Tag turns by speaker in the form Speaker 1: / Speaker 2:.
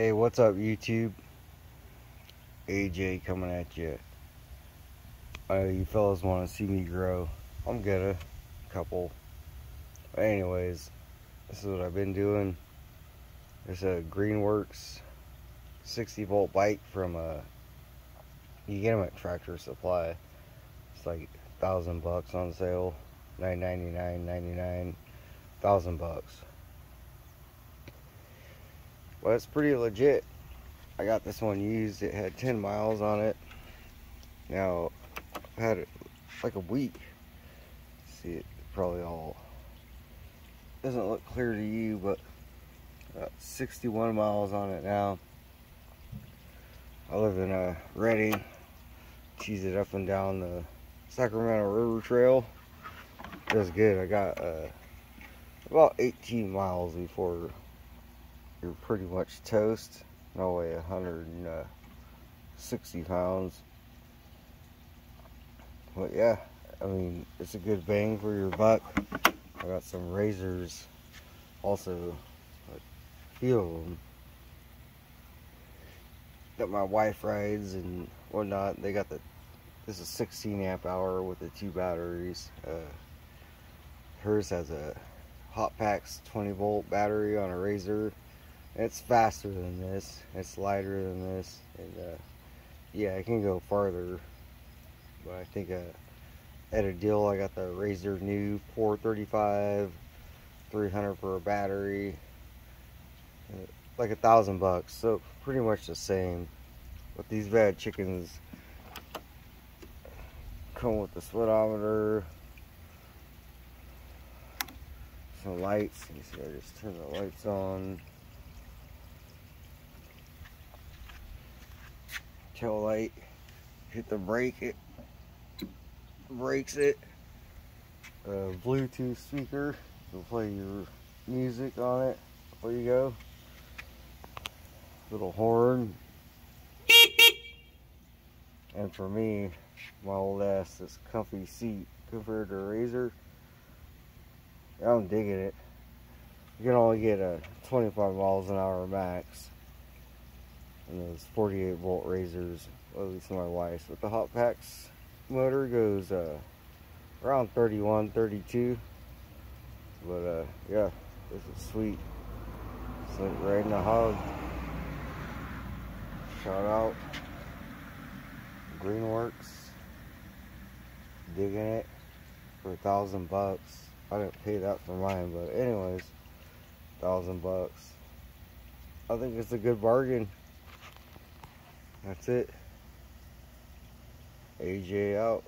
Speaker 1: Hey, what's up, YouTube? AJ coming at you. I know you fellas want to see me grow. I'm gonna. Couple. But anyways, this is what I've been doing. There's a Greenworks 60-volt bike from you get them at Tractor Supply. It's like $1,000 on sale. $999.99. $1,000. Well, it's pretty legit. I got this one used. It had 10 miles on it. Now, I've had it like a week. See, it probably all doesn't look clear to you, but 61 miles on it now. I live in Redding. Cheese it up and down the Sacramento River Trail. That's good. I got about 18 miles before you're pretty much toast. I weigh 160 pounds. But yeah, I mean, it's a good bang for your buck. I got some razors also, like a few of them that my wife rides and whatnot. They got this is 16 amp hour with the 2 batteries. Hers has a Hot Packs 20 volt battery on a razor. It's faster than this, it's lighter than this, and yeah, it can go farther. But I think at a deal I got the Razor new 435, 300 for a battery, like $1,000. So pretty much the same. But these bad chickens come with the speedometer, some lights. You see, I just turn the lights on. Tail light, hit the brake, it brakes it. Bluetooth speaker, you'll play your music on it before you go. Little horn. And for me, my old ass, this comfy seat compared to a Razor, I'm digging it. You can only get 25 miles an hour max. And those 48 volt razors, at least my wife's. With the Hot Packs motor goes around 31, 32. But yeah, this is sweet. It's like riding a hog. Shout out Greenworks, digging it for $1,000. I didn't pay that for mine, but anyways, $1,000. I think it's a good bargain. That's it. AJ out.